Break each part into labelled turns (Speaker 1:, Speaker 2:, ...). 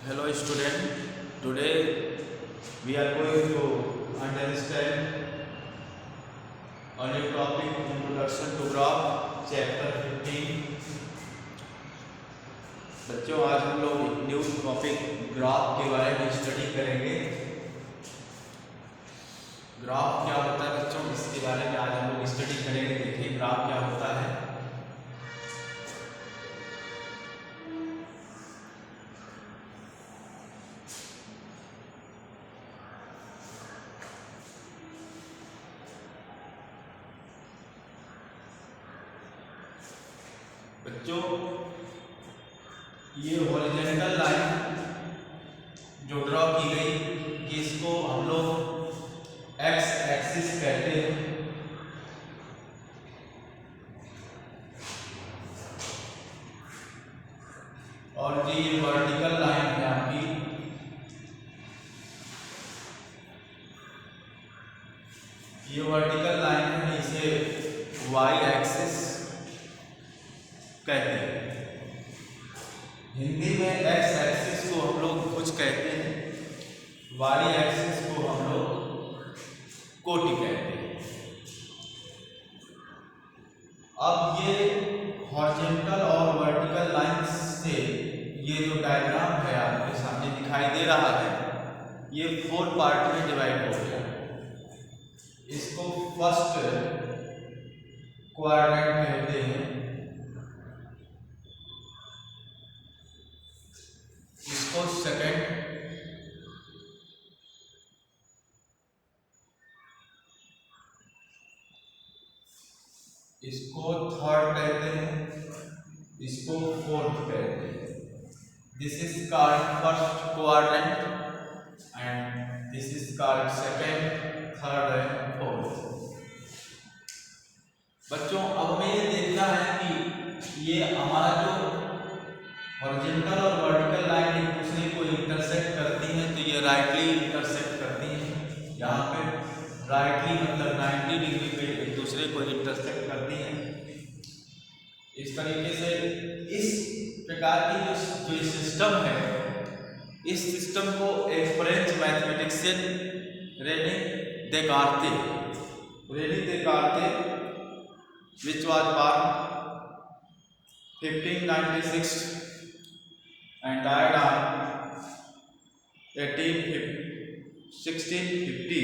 Speaker 1: Hello student, today we are going to understand a new topic, introduction to graph, chapter 15। बच्चों आज हम लोग new topic graph के बारे में स्टडी करेंगे। ग्राफ क्या होता है बच्चों, इसके बारे में आज हम लोग स्टडी करेंगे। देखिए ग्राफ क्या होता है। बच्चों ये हॉरिजॉन्टल लाइन जो ड्रॉ की गई कि इसको हम लोग एक्स एक्सिस कहते हैं, और जो ये वर्टिकल लाइन है आपकी, ये वर्टिकल लाइन है, इसे वाई एक्सिस कहते हैं। हिंदी में एक्स एक्सिस को हम लोग भुज कहते हैं, वाई एक्सिस को हम लोग कोटि कहते हैं। अब ये हॉरिजॉन्टल और वर्टिकल लाइन से ये जो डायग्राम है आपके सामने दिखाई दे रहा है, ये 4 पार्ट में डिवाइड हो गया। इसको फर्स्ट क्वाड्रेंट कहते हैं, इसको सेकंड, इसको थर्ड कहते हैं, इसको फोर्थ कहते हैं। This is called first quadrant and this is called second, third and fourth. बच्चों अब हमें ये देखना है कि ये हमारा जो हॉरिजॉन्टल और वर्टिकल लाइन एक दूसरे को इंटरसेक्ट करती हैं, तो ये राइटली इंटरसेक्ट करती हैं। यहाँ पे राइटली मतलब 90 डिग्री पे एक दूसरे को इंटरसेक्ट करती हैं। इस तरीके से इस प्रकार की जो सिस्टम है, इस सिस्टम को एक French mathematician Rene Descartes which was born 1596 and died on 1650।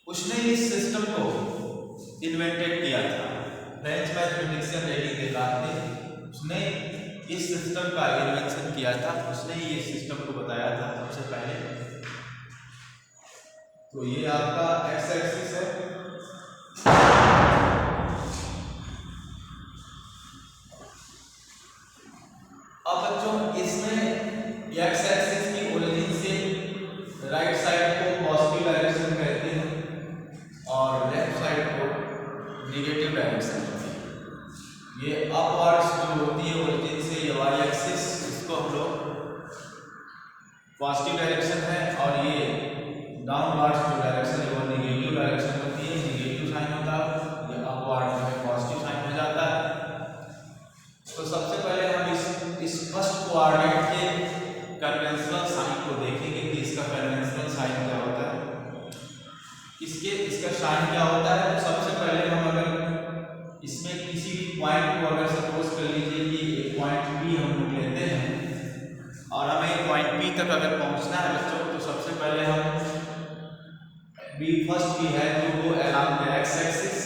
Speaker 1: उसने इस सिस्टम को इन्वेंटेड किया था। फ्रेंच मैथमेटिशियन रेने देकार्ते, उसने इस सिस्टम का इन्वेंशन किया था, उसने ये सिस्टम को बताया था सबसे पहले। तो ये आपका एक्स एक्सिस है, अब बच्चों इसमें एक्स एक्सिस की ओरिजिन से राइट साइड को पॉजिटिव डायरेक्शन कहते हैं और लेफ्ट साइड को नेगेटिव डायरेक्शन कहते हैं। ये अपवर्ड्स जो होती है ओरिजिन से, ये वाई एक्सिस, इसको हम लोग पॉजिटिव डायरेक्शन है, और ये डाउनवर्ड्स जो डायरेक्शन है वो नेगेटिव डायरेक्शन होती है, नेगेटिव साइन होता है। ये अपवर्ड में पॉजिटिव साइन हो जाता है। तो सबसे पहले हम इस फर्स्ट क्वाड्रेंट के कन्वेंशनल साइन को देखेंगे कि इसका कन्वेंशनल साइन क्या होता है, इसका साइन क्या होता है। तो सबसे पहले हम अगर इसमें किसी भी पॉइंट को अगर सपोज कर लीजिए कि एक पॉइंट P हम लोग लेते हैं और हमें पॉइंट P तक अगर पहुंचना है बच्चों, तो सबसे पहले हम फर्स्ट भी है जो वो अलोंग द एक्स एक्सिस,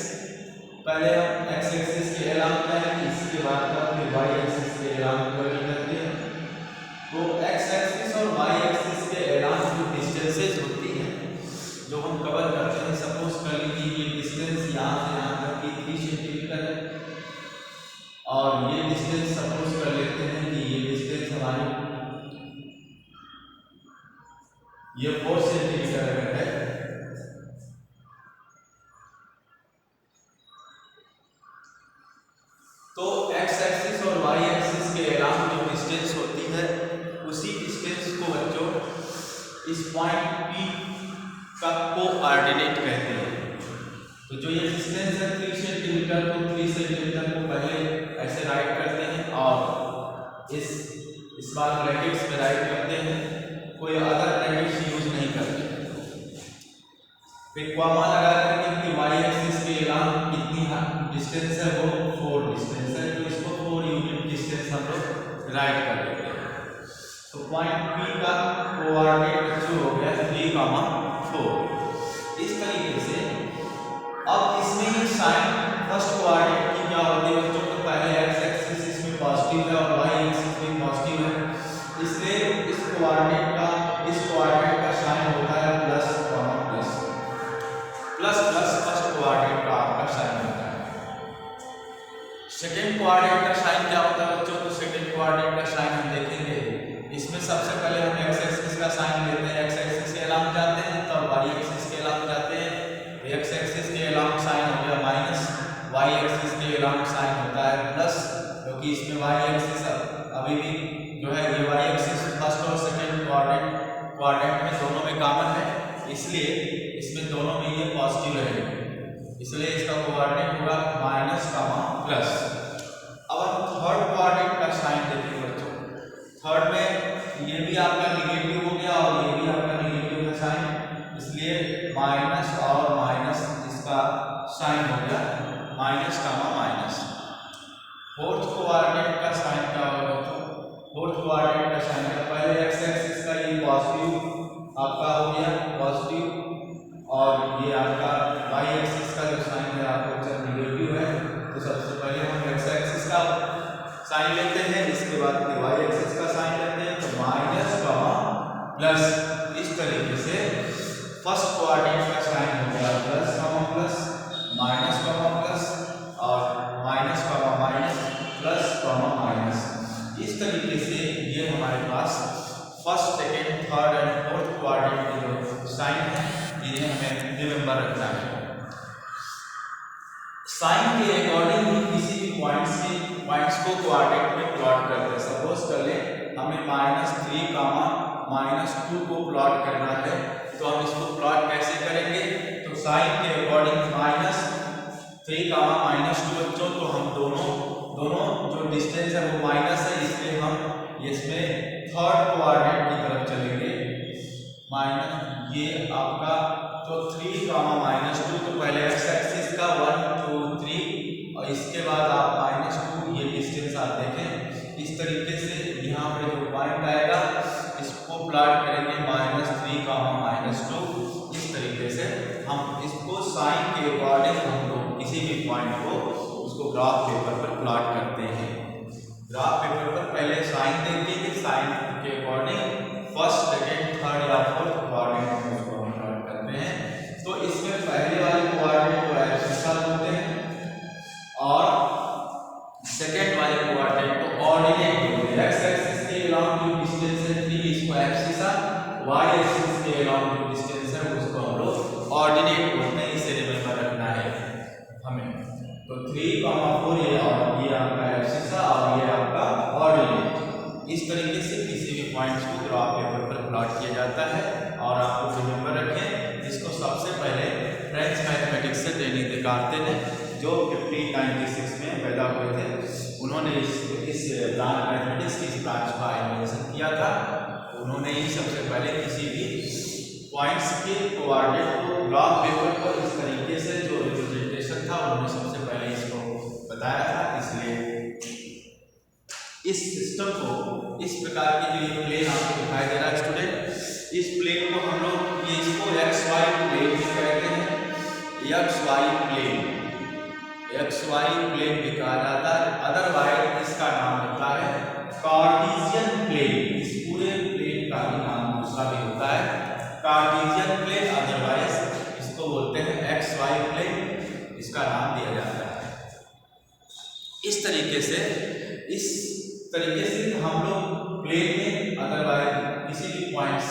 Speaker 1: पहले हम एक्स एक्सिस के अलोंग जाएंगे, इसके बाद फिर वाई एक्सिस के अलोंग करते हैं। तो एक्स एक्सिस और वाई एक्सिस के अलोंग जो डिस्टेंसेस होती हैं जो हम कवर करते हैं, सपोज कर लीजिए ये डिस्टेंस यहाँ से यहाँ तक की 3 सेंटीमीटर है, और ये डिस्टेंस सपोज कर लेते हैं कि ये डिस्टेंस हमारी ये 4 सेंटीमीटर अगर है, तो एक्स एक्सिस और वाई एक्सिस के अलावा जो डिस्टेंस होती है, उसी डिस्टेंस को बच्चों इस पॉइंट P का कोऑर्डिनेट कहते हैं। तो जो ये डिस्टेंस है 3 सेंटीमीटर, तो 3 सेंटीमीटर को पहले ऐसे राइट करते हैं और इस स्मॉल ब्रैकेट्स में राइट करते हैं, कोई अदर ब्रैकेट्स यूज नहीं करते। फिर कॉमा लगा करके कि वाई एक्सिस के अलावा कितनी डिस्टेंस है, वो 4 डिस्टेंस है, तो इसको 4 यूनिट डिस्टेंस हम लोग राइट कर देते हैं। तो पॉइंट P का कोऑर्डिनेट जो हो गया 3,4। इस तरीके से अब इसमें ही साइन फर्स्ट कोऑर्डिनेट की क्या होती है बच्चों, तो पहले एक्स एक्सिस इसमें पॉजिटिव है और वाई एक्सिस में पॉजिटिव है, इसलिए इस कोऑर्डिनेट का साइन होता है plus plus plus plus first coordinate का आपका साइन होता है। सेकंड कोऑर्डिनेट का साइन क्या होता है बच्चों, तो सेकंड कोऑर्डिनेट का साइन हम देखेंगे। इसमें सबसे पहले हम एक्स एक्सिस का साइन लेते हैं, एक्स एक्सिस के अलावा जाते हैं, तब वाई एक्सिस के अलावा जाते हैं। एक्स एक्सिस के अलावा साइन हो गया माइनस, वाई एक्सिस के अलावा साइन होता है प्लस, क्योंकि इसमें वाई एक्सिस अभी भी जो है ये वाई एक्सिस फर्स्ट और सेकंड कोऑर्डिनेट में दोनों में कॉमन है, इसलिए इसमें दोनों में ये पॉजिटिव है, इसलिए इसका कोऑर्डिनेट होगा माइनस प्लस। अब हम थर्ड कोऑर्डिनेट का साइन देखेंगे बच्चों। थर्ड में ये भी आपका निगेटिव हो गया और ये भी आपका निगेटिव है साइन, इसलिए माइनस और माइनस इसका साइन हो गया माइनस माइनस। फोर्थ कोऑर्डिनेट का साइन क्या होगा बच्चों, फोर्थ कोऑर्डिनेट का साइन का पहले एक्स एक्सिस का ये पॉजिटिव आपका हो गया पॉजिटिव, और ये आपका वाई एक्सिस का जो साइन है आपको जब निगेटिव है, तो सबसे पहले हम एक्स एक्सिस का साइन लेते हैं, इसके बाद वाई एक्सिस का साइन लेते हैं, तो माइनस प्लस। इस तरीके से फर्स्ट कोऑर्डिनेट का साइन हो गया प्लस प्लस माइनस प्लस और माइनस माइनस प्लस माइनस। इस तरीके से ये हमारे पास first second third and fourth coordinate के जो साइन है ये हमें रिमेंबर रखना है। साइन के अकॉर्डिंग ही किसी भी पॉइंट्स को कोऑर्डिनेट में प्लॉट करते हैं। सपोज कर ले हमें -3, -2 को प्लॉट करना है, तो हम इसको प्लॉट कैसे करेंगे, तो साइन के अकॉर्डिंग -3, -2 बच्चों, तो हम दोनों जो डिस्टेंस है वो माइनस है, इसलिए हम इसमें थर्ड कोऑर्डिनेट की तरफ चलेंगे। माइनस ये आपका तो 3, -2, तो पहले एक्स एक्सिस का 1, 2, 3 और इसके बाद आप -2 ये डिस्टेंस आप देखें। इस तरीके से यहाँ पे जो पॉइंट आएगा इसको प्लॉट करेंगे -3, -2। इस तरीके से हम इसको साइन के अकॉर्डिंग हम लोग किसी भी पॉइंट को उसको ग्राफ पेपर पर प्लॉट करते हैं। ग्राफ पेपर पर पहले साइन देखते हैं, साइन के अकॉर्डिंग फर्स्ट सेकेंड थर्ड या फोर्थ कोऑर्डिनेट में उसको हम प्लॉट करते हैं। तो इसमें पहले वाले कोऑर्डिनेट को एक्सिस बोलते हैं और सेकेंड वाले कोऑर्डिनेट को ऑर्डिनेट बोलते हैं। एक्स एक्सिस के अलावा जो डिस्टेंस है 3 इसको एक्सिस, वाई एक्सिस के अलावा जो डिस्टेंस है उसको हम लोग ऑर्डिनेट बोलते हैं। इसे रिमेंबर रखना है हमें। तो 3, 4 ये आपका एक्सिस और ये आपका ऑर्डिनेट। इस तरीके से किसी भी पॉइंट्स को ग्राफ पेपर पर प्लॉट किया जाता है। और आपको रिमेंबर रखें, इसको सबसे पहले फ्रेंच मैथमेटिक्स से रेनी देकार्ते ने जो 1596 में पैदा हुए थे, उन्होंने इस ब्रांच मैथमेटिक्स की इस ब्रांच का इन्वेंशन किया था। उन्होंने ही सबसे पहले किसी भी पॉइंट्स के कोऑर्डिनेट को ग्राफ पेपर पर इस तरीके से जो रिप्रेजेंटेशन था उन्होंने सबसे पहले इसको बताया था। इसलिए इस सिस्टम को इस प्रकार की जो ये प्लेन आपको दिखाई दे रहा है स्टूडेंट, इस प्लेन को हम लोग ये इसको XY प्लेन भी कहते हैं। XY प्लेन भी कहा जाता है, अदरवाइज इसका नाम होता है कार्टेशियन प्लेन। इस पूरे प्लेन का भी नाम दूसरा भी होता है कार्टेशियन प्लेन, अदरवाइज इसको बोलते हैं XY प्लेन, इसका नाम दिया जाता है। इस तरीके से हम लोग प्लेन में अदरवाइज किसी भी पॉइंट्स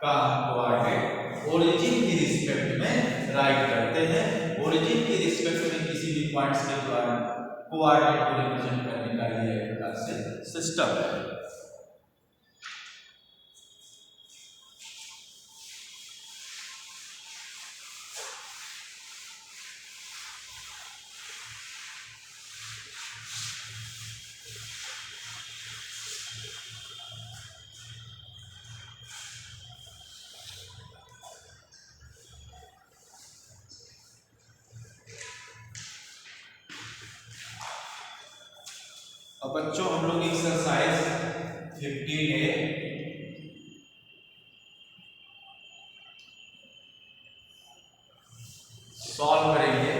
Speaker 1: का कोऑर्डिनेट ओरिजिन की रिस्पेक्ट में राइट करते हैं। ओरिजिन की रिस्पेक्ट में किसी भी पॉइंट्स के कोऑर्डिनेट को रिप्रेजेंट करने का ये एक प्रकार से सिस्टम है। अब बच्चों हम लोग एक्सरसाइज 15A सॉल्व करेंगे।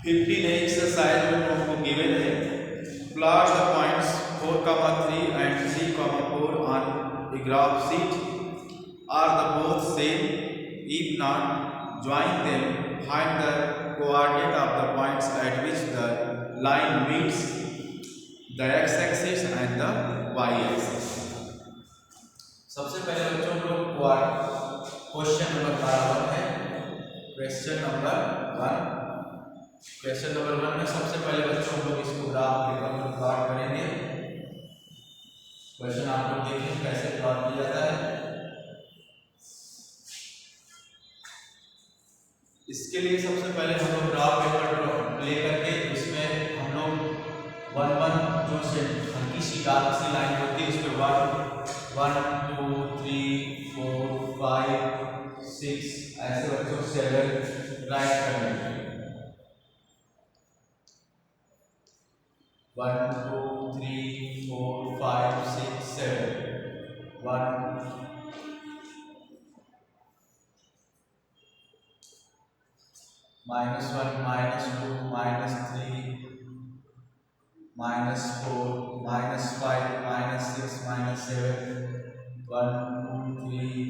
Speaker 1: 15A एक्सरसाइज में हमको गिवन है plot the points 4,3 and 3,4 on a graph sheet. Are the both same? If not, join them. Find the coordinate of the points at which the line meets the x-axis and the y-axis. सबसे पहले बच्चों हम लोग question number 1 है। Question number 1 में सबसे पहले बच्चों हम लोग इसको ग्राफ पेपर में प्लॉट करेंगे। क्वेश्चन आप लोग देखें कैसे प्लॉट किया जाता है। इसके लिए सबसे पहले हम लोग ग्राफ पेपर ले करके उसमें हम लोग 1 जो से हल्की सी डार्क सी लाइन होती है उस पर 1 2 3 4 5 6 ऐसे बच्चों 7 राइट कर लेंगे। 1 2 3 4 5 6 7 1 -1 -2 -3 -4 -5 -6 -7 1 2 3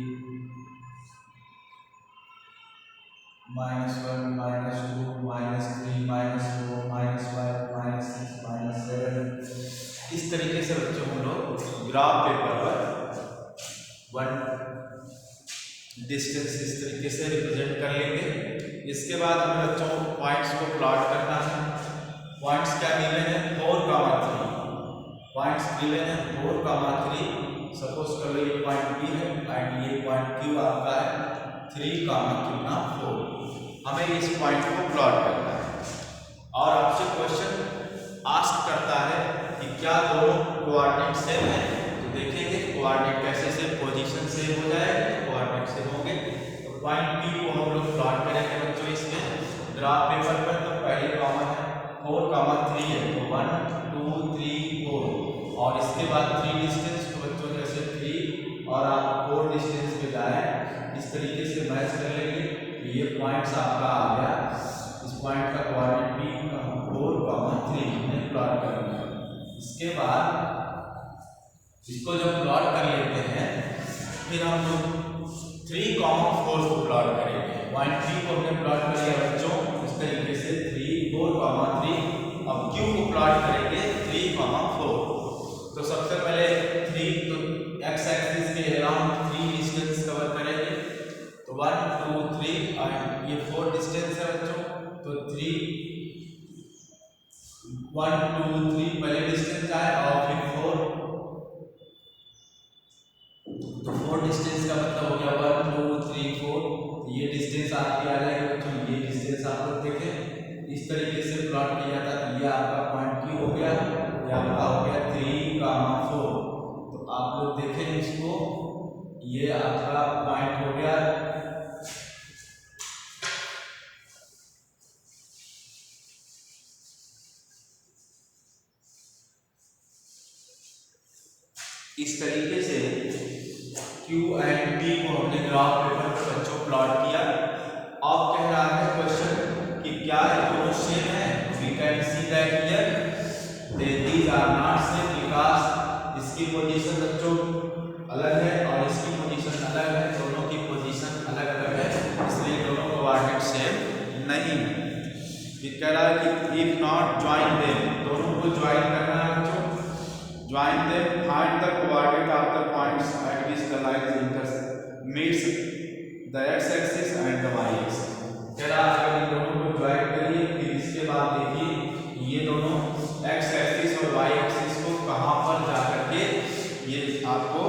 Speaker 1: -1 -2 -3 -4 -5 -6 -7 इस तरीके से बच्चों हम लोग ग्राफ पेपर पर 1 डिस्टेंस इस तरीके से रिप्रेजेंट कर लेंगे। इसके बाद हमें बच्चों पॉइंट्स को प्लॉट करना है। पॉइंट्स क्या गिवन है 4,3 पॉइंट्स गिवन है 4,3। सपोज कर लो ये पॉइंट बी है एंड ये पॉइंट क्यू आपका है 3,4। हमें इस पॉइंट को प्लॉट करना है और आपसे क्वेश्चन आस्क करता है कि क्या दोनों कोऑर्डिनेट सेम है। तो देखेंगे कोऑर्डिनेट कैसे सेम, पोजीशन सेम हो जाए तो कोऑर्डिनेट सेम होंगे। तो पॉइंट पी को हम लोग प्लॉट करेंगे बच्चों इसमें ग्राफ पेपर पर। तो पहले कॉमन है 4,3 है तो 1 2 3 4 और इसके बाद 3 डिस्टेंस तो बच्चों जैसे 3 और आप 4 डिस्टेंस पे जाए इस तरीके से मैच कर लेंगे। ये पॉइंट्स आपका आ गया। इस पॉइंट का कोऑर्डिनेट पी 4,3 में प्लॉट करेंगे। इसके बाद इसको जब प्लॉट कर लेते हैं फिर हम लोग 3,4 को प्लॉट करेंगे। पॉइंट पी को हमने प्लॉट कर लिया बच्चों इस तरीके से 3 4,3। अब क्यू को प्लॉट करेंगे 3,4। तो सबसे पहले 3 तो एक्स एक्सिस के अराउंड 3 डिस्टेंस कवर करेंगे। तो 1 2 3 और ये 4 डिस्टेंस है बच्चों। तो 3 1 2 3 पहले डिस्टेंस आए और फिर 4 तो 4 डिस्टेंस का मतलब हो गया 1 2 3 4। ये डिस्टेंस आपकी आ जाएगी बच्चों। ये डिस्टेंस आप लोग देखें इस तरीके से प्लॉट किया था। तो ये आपका पॉइंट क्यू हो गया, ये आपका हो गया 3,4। तो आप लोग देखें इसको, ये आपका पॉइंट हो गया इस तरीके से Q एंड P को हमने ग्राफ पेपर पर बच्चों प्लॉट किया। अब कह रहा है क्वेश्चन कि क्या ये दोनों सेम है। We can see that here these are not same because इसकी पोजीशन बच्चों अलग है और इसकी पोजीशन अलग है। दोनों की पोजीशन अलग अलग है इसलिए दोनों कोऑर्डिनेट सेम नहीं है। ये कह रहा है कि इफ नॉट जॉइन देम, दोनों को ज्वाइन करना है बच्चों। Join them, find the coordinate of the points at which the line meets the x-axis and the y-axis. कह रहा है अगर इन दोनों को ज्वाइन करिए फिर इसके बाद देखिए ये दोनों x-axis और y-axis को कहाँ पर जाकर के ये आपको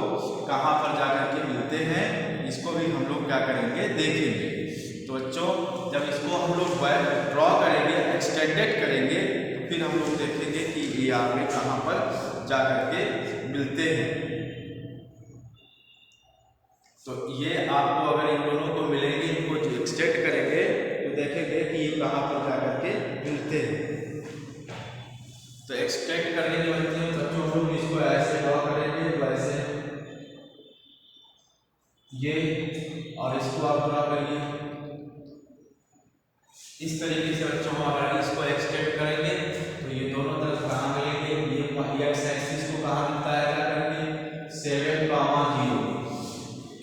Speaker 1: कहाँ पर जाकर के मिलते हैं इसको भी हम लोग क्या करेंगे देखेंगे। तो बच्चों जब इसको हम लोग ड्रॉ करेंगे, एक्सटेंडेड करेंगे तो फिर हम लोग देखेंगे कि ये आपके कहाँ पर जाकर के मिलते हैं। तो ये आपको अगर इन दोनों को मिलेंगे, इनको एक्सटेंड करेंगे तो देखेंगे कि ये कहाँ पर जाकर के मिलते हैं। एक्सटेंड करने की बनती है बच्चों, हम इसको ऐसे ड्रॉ करेंगे, वैसे ये, और इसको आप ड्रॉ करिए इस तरीके से बच्चों। हम अगर इसको एक्सटेंड करेंगे तो ये दोनों तरफ कहाँ मिलेंगे, ये एक्स एक्सिस को कहाँ मिलता है, क्या करेंगे 7,0।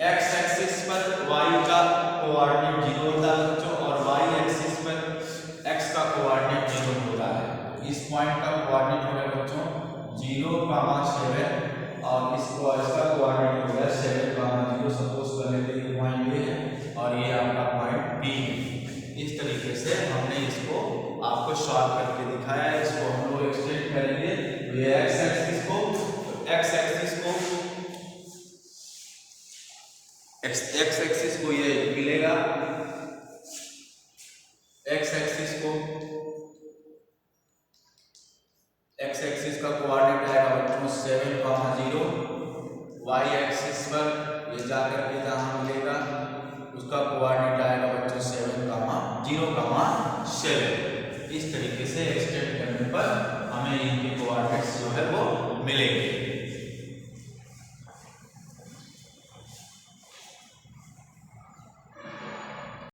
Speaker 1: एक्स एक्सिस पर वाई का कोऑर्डिनेट 0 होता है बच्चों, और वाई एक्सिस पर एक्स का कोऑर्डिनेट 0 होता है। तो इस पॉइंट का कोऑर्डिनेट हो गया बच्चों 0,7, और इसको इसका कोऑर्डिनेट हो गया 7,0। सपोज कर लेते हैं पॉइंट ए है और ये आपका पॉइंट बी है। इस तरीके से हमने इसको आपको सॉल्व करके दिखाया है। इसको हम लोग एक्सटेंड करेंगे, ये एक्स एक्सिस को एक्स एक्सिस को ये मिलेगा, एक्स एक्सिस का कोऑर्डिनेट आएगा बच्चों 7,0। वाई एक्सिस पर ये जाकर के जहाँ मिलेगा उसका कोऑर्डिनेट आएगा बच्चों 7,0,7। इस तरीके से एक्सटेंड करने पर हमें इनके कोऑर्डिनेट्स जो है वो मिलेंगे।